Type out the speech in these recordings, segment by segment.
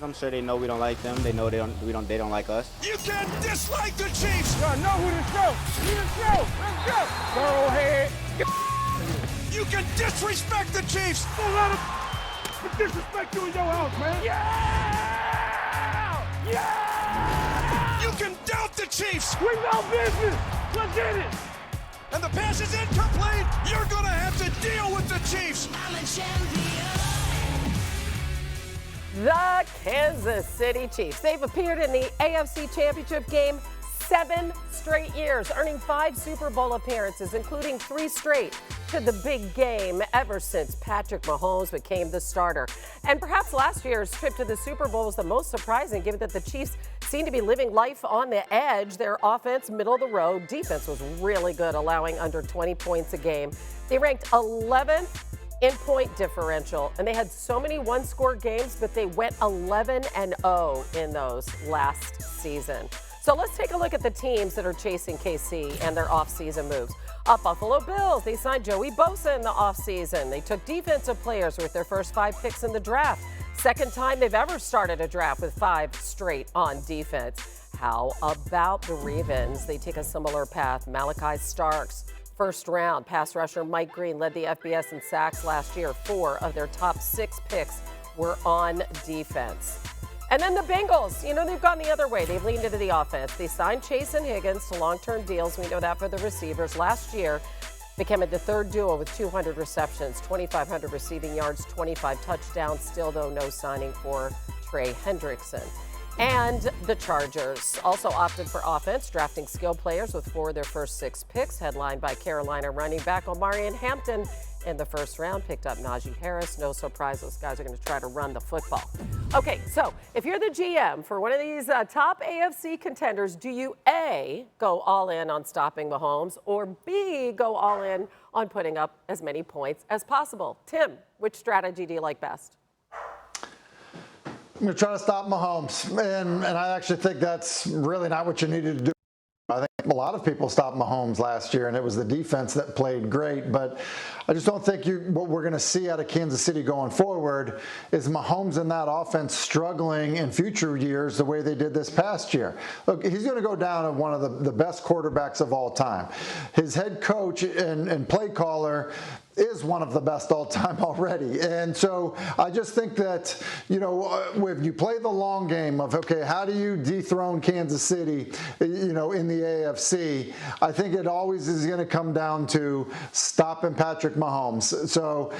I'm sure they know we don't like them. They know they don't like us. You can dislike the Chiefs. Y'all know who to show. Who to show. Let's go. Go ahead. You can disrespect the Chiefs. Don't let them disrespect you in your house, man. Yeah! Yeah! You can doubt the Chiefs. We know business. Let's get it. And the pass is incomplete. You're going to have to deal with the Chiefs. I'm a champion. The Kansas City Chiefs. They've appeared in the AFC Championship game 7 straight years, earning 5 Super Bowl appearances, including 3 straight to the big game ever since Patrick Mahomes became the starter. And perhaps last year's trip to the Super Bowl was the most surprising, given that the Chiefs seem to be living life on the edge. Their offense, middle of the road. Defense was really good, allowing under 20 points a game. They ranked 11th in point differential, and they had so many one-score games, but they went 11-0 in those last season. So let's take a look at the teams that are chasing KC and their offseason moves. Buffalo Bills, they signed Joey Bosa in the offseason. They took defensive players with their first 5 picks in the draft. Second time they've ever started a draft with 5 straight on defense. How about the Ravens? They take a similar path. Malachi Starks, first round pass rusher Mike Green led the FBS in sacks last year. 4 of their top 6 picks were on defense. And then the Bengals, they've gone the other way. They've leaned into the offense. They signed Chase and Higgins to long-term deals. We know that for the receivers. Last year, became the third duo with 200 receptions, 2,500 receiving yards, 25 touchdowns. Still, though, no signing for Trey Hendrickson. And the Chargers also opted for offense, drafting skilled players with 4 of their first 6 picks, headlined by Carolina running back Omarion Hampton in the first round, picked up Najee Harris. No surprise, those guys are going to try to run the football. Okay, so if you're the GM for one of these top AFC contenders, do you A, go all in on stopping Mahomes, or B, go all in on putting up as many points as possible? Tim, which strategy do you like best? I'm going to try to stop Mahomes, and I actually think that's really not what you needed to do. I think a lot of people stopped Mahomes last year, and it was the defense that played great. But I just don't think what we're going to see out of Kansas City going forward is Mahomes and that offense struggling in future years the way they did this past year. Look, he's going to go down as one of the best quarterbacks of all time. His head coach and play caller is one of the best all time already. And so I just think that, if you play the long game of, okay, how do you dethrone Kansas City, in the AFC, I think it always is going to come down to stopping Patrick Mahomes. So,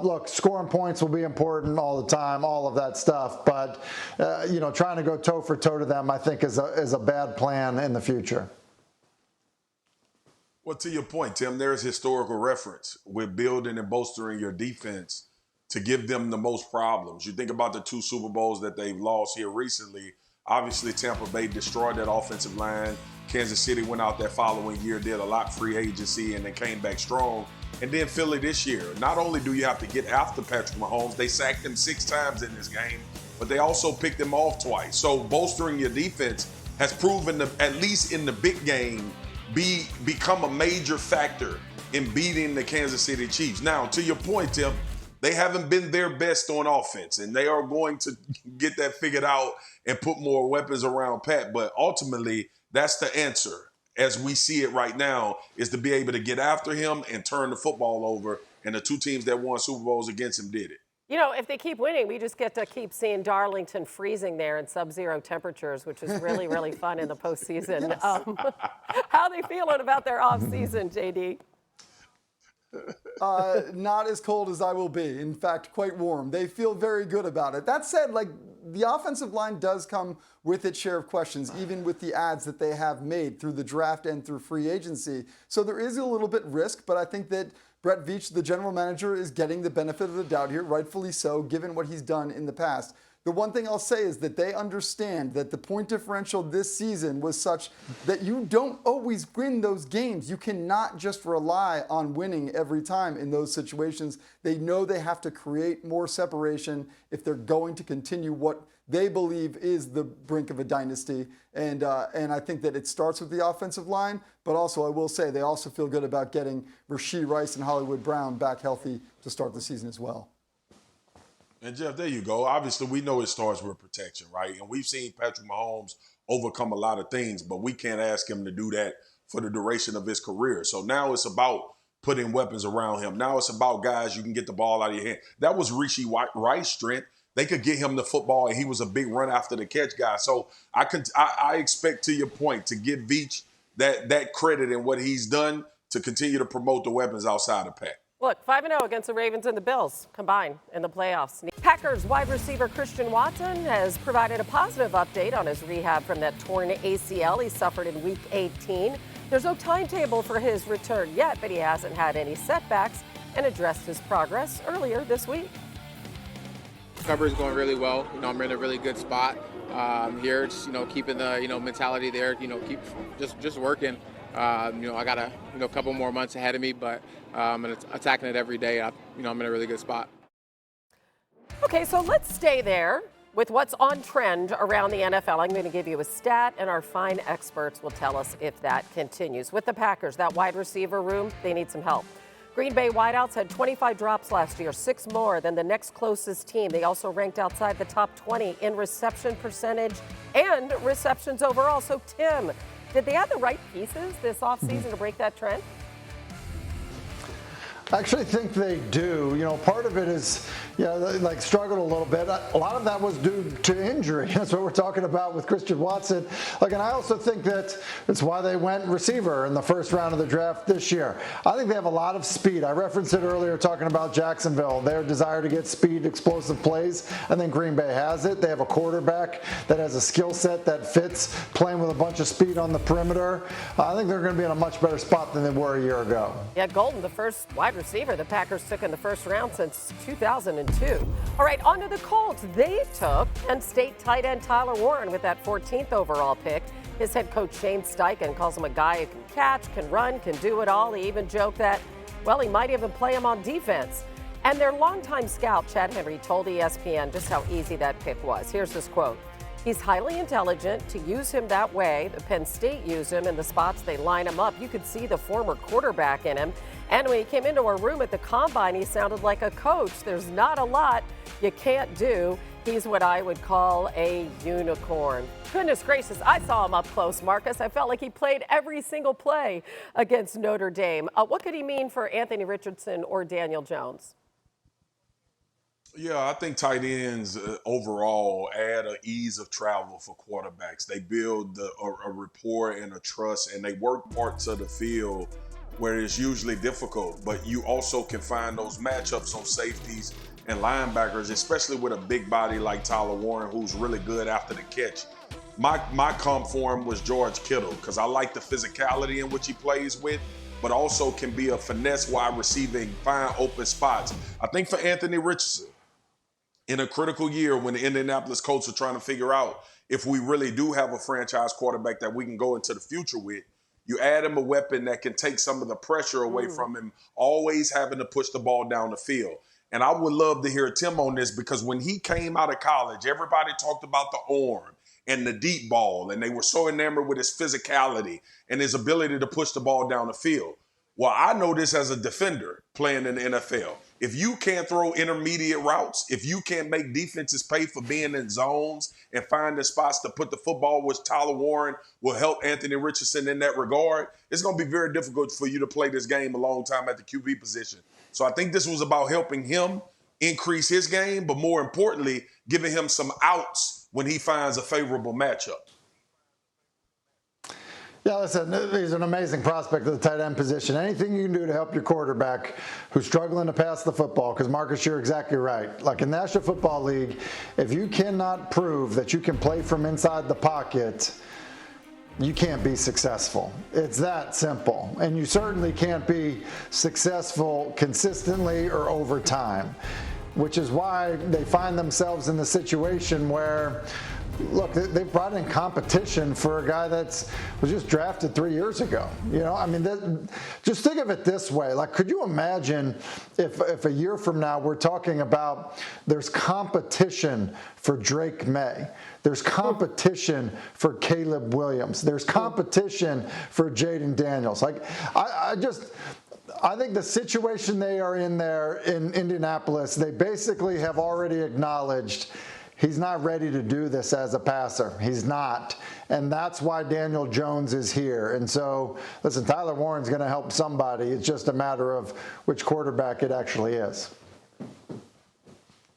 look, scoring points will be important all the time, all of that stuff. But, trying to go toe for toe to them, I think is a bad plan in the future. Well, to your point, Tim, there's historical reference with building and bolstering your defense to give them the most problems. You think about the 2 Super Bowls that they've lost here recently. Obviously, Tampa Bay destroyed that offensive line. Kansas City went out that following year, did a lot free agency, and then came back strong. And then Philly this year. Not only do you have to get after Patrick Mahomes, they sacked him 6 times in this game, but they also picked him off twice. So bolstering your defense has proven to, at least in the big game, become a major factor in beating the Kansas City Chiefs. Now, to your point, Tim, they haven't been their best on offense, and they are going to get that figured out and put more weapons around Pat. But ultimately, that's the answer, as we see it right now, is to be able to get after him and turn the football over. And the 2 teams that won Super Bowls against him did it. If they keep winning, we just get to keep seeing Darlington freezing there in sub-zero temperatures, which is really, really fun in the postseason. Yes. How are they feeling about their offseason, JD? Not as cold as I will be. In fact, quite warm. They feel very good about it. That said, the offensive line does come with its share of questions, even with the adds that they have made through the draft and through free agency. So there is a little bit risk, but I think that Brett Veach, the general manager, is getting the benefit of the doubt here, rightfully so, given what he's done in the past. The one thing I'll say is that they understand that the point differential this season was such that you don't always win those games. You cannot just rely on winning every time in those situations. They know they have to create more separation if they're going to continue what they believe is the brink of a dynasty. And I think that it starts with the offensive line, but also I will say they also feel good about getting Rashee Rice and Hollywood Brown back healthy to start the season as well. And Jeff, there you go. Obviously, we know it starts with protection, right? And we've seen Patrick Mahomes overcome a lot of things, but we can't ask him to do that for the duration of his career. So now it's about putting weapons around him. Now it's about guys you can get the ball out of your hand. That was Rishi Rice's strength. They could get him the football, and he was a big run after the catch guy. So I expect, to your point, to give Veach that credit in what he's done to continue to promote the weapons outside of Pat. Look, 5-0 against the Ravens and the Bills combined in the playoffs. Packers wide receiver Christian Watson has provided a positive update on his rehab from that torn ACL he suffered in Week 18. There's no timetable for his return yet, but he hasn't had any setbacks and addressed his progress earlier this week. Recovery is going really well. I'm in a really good spot here. Just keeping the mentality there. Keep just working. I got a couple more months ahead of me, but I'm attacking it every day. I'm in a really good spot. Okay, so let's stay there with what's on trend around the NFL. I'm going to give you a stat, and our fine experts will tell us if that continues. With the Packers, that wide receiver room, they need some help. Green Bay wideouts had 25 drops last year, 6 more than the next closest team. They also ranked outside the top 20 in reception percentage and receptions overall. So, Tim, did they have the right pieces this offseason to break that trend? I actually think they do. Part of it is, struggled a little bit. A lot of that was due to injury. That's what we're talking about with Christian Watson. And I also think that it's why they went receiver in the first round of the draft this year. I think they have a lot of speed. I referenced it earlier talking about Jacksonville, their desire to get speed, explosive plays. I think Green Bay has it. They have a quarterback that has a skill set that fits playing with a bunch of speed on the perimeter. I think they're going to be in a much better spot than they were a year ago. Yeah, Golden, the first wide receiver the Packers took in the first round since 2002. All right, on to the Colts. They took Penn State tight end Tyler Warren with that 14th overall pick. His head coach Shane Steichen calls him a guy who can catch, can run, can do it all. He even joked that, he might even play him on defense. And their longtime scout, Chad Henry, told ESPN just how easy that pick was. Here's his quote. He's highly intelligent. To use him that way, the Penn State used him in the spots they line him up. You could see the former quarterback in him. And when he came into our room at the Combine, he sounded like a coach. There's not a lot you can't do. He's what I would call a unicorn. Goodness gracious, I saw him up close, Marcus. I felt like he played every single play against Notre Dame. What could he mean for Anthony Richardson or Daniel Jones? Yeah, I think tight ends overall add an ease of travel for quarterbacks. They build a rapport and a trust, and they work parts of the field where it's usually difficult. But you also can find those matchups on safeties and linebackers, especially with a big body like Tyler Warren, who's really good after the catch. My comp for him was George Kittle, because I like the physicality in which he plays with, but also can be a finesse wide receiving, find open spots. I think for Anthony Richardson, in a critical year when the Indianapolis Colts are trying to figure out if we really do have a franchise quarterback that we can go into the future with, you add him a weapon that can take some of the pressure away from him, always having to push the ball down the field. And I would love to hear Tim on this, because when he came out of college, everybody talked about the arm and the deep ball, and they were so enamored with his physicality and his ability to push the ball down the field. Well, I know this as a defender playing in the NFL. If you can't throw intermediate routes, if you can't make defenses pay for being in zones and finding spots to put the football, which Tyler Warren will help Anthony Richardson in that regard, it's going to be very difficult for you to play this game a long time at the QB position. So I think this was about helping him increase his game, but more importantly, giving him some outs when he finds a favorable matchup. Yeah, listen, he's an amazing prospect at the tight end position. Anything you can do to help your quarterback who's struggling to pass the football, because Marcus, you're exactly right. Like in the National Football League, if you cannot prove that you can play from inside the pocket, you can't be successful. It's that simple. And you certainly can't be successful consistently or over time, which is why they find themselves in the situation where, look, they brought in competition for a guy was just drafted 3 years ago. Just think of it this way. Like, could you imagine if a year from now we're talking about there's competition for Drake May, there's competition for Caleb Williams, there's competition for Jaden Daniels. Like, I think the situation they are in there in Indianapolis, they basically have already acknowledged he's not ready to do this as a passer. He's not. And that's why Daniel Jones is here. And so, listen, Tyler Warren's going to help somebody. It's just a matter of which quarterback it actually is.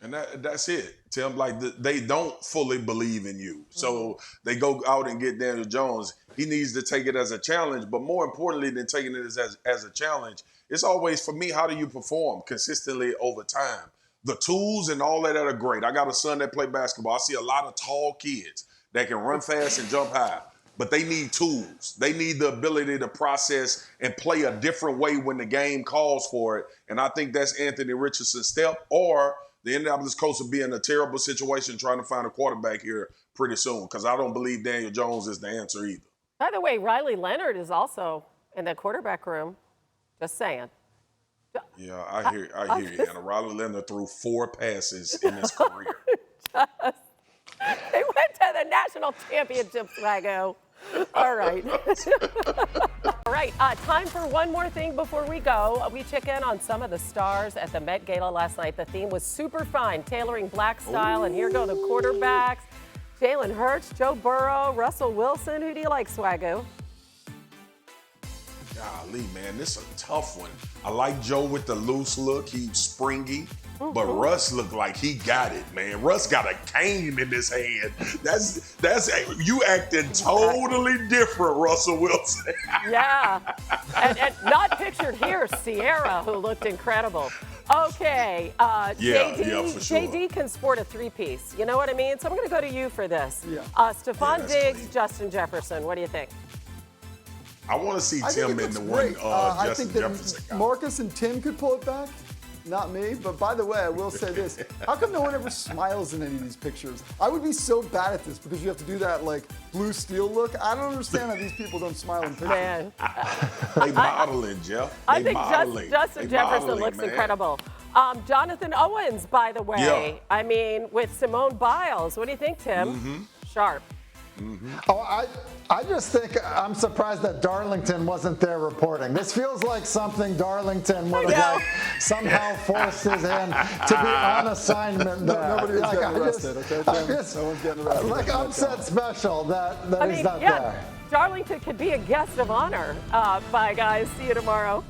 And that's it, Tim. Like, they don't fully believe in you. So they go out and get Daniel Jones. He needs to take it as a challenge. But more importantly than taking it as a challenge, it's always, for me, how do you perform consistently over time? The tools and all that are great. I got a son that play basketball. I see a lot of tall kids that can run fast and jump high, but they need tools. They need the ability to process and play a different way when the game calls for it. And I think that's Anthony Richardson's step, or the Indianapolis Colts will be in a terrible situation trying to find a quarterback here pretty soon, because I don't believe Daniel Jones is the answer either. By the way, Riley Leonard is also in the quarterback room. Just saying. Yeah, I hear you, Hannah. Riley Leonard threw 4 passes in his career. They went to the national championship, Swaggo. All right. All right, time for one more thing before we go. We check in on some of the stars at the Met Gala last night. The theme was super fine, tailoring black style, and here go the quarterbacks. Jalen Hurts, Joe Burrow, Russell Wilson. Who do you like, Swaggo? Golly, man, this is a tough one. I like Joe with the loose look. He's springy. But Russ looked like he got it, man. Russ got a cane in his hand. That's you acting totally different, Russell Wilson. Yeah, and not pictured here, Sierra, who looked incredible. Okay, JD, for sure. JD can sport a 3-piece. You know what I mean? So I'm going to go to you for this. Yeah. Stephon Diggs, clean. Justin Jefferson. What do you think? I want to see I Tim think it in the looks one great. I Justin think that Jefferson guy. Marcus and Tim could pull it back. Not me, but by the way, I will say this. How come no one ever smiles in any of these pictures? I would be so bad at this because you have to do that like blue steel look. I don't understand how these people don't smile in pictures. Man, They modeling, Jeff. I They think modeling. Justin They Jefferson modeling, looks man. incredible. Jonathan Owens, by the way. Yeah. I mean, with Simone Biles. What do you think, Tim? Sharp. Oh, I just think I'm surprised that Darlington wasn't there reporting. This feels like something Darlington would have like somehow forced his hand to be on assignment there. Nobody's Like, getting arrested, okay, Tim? No one's getting arrested. Like upset special that I he's mean, not yeah, there. Darlington could be a guest of honor. Bye, guys. See you tomorrow.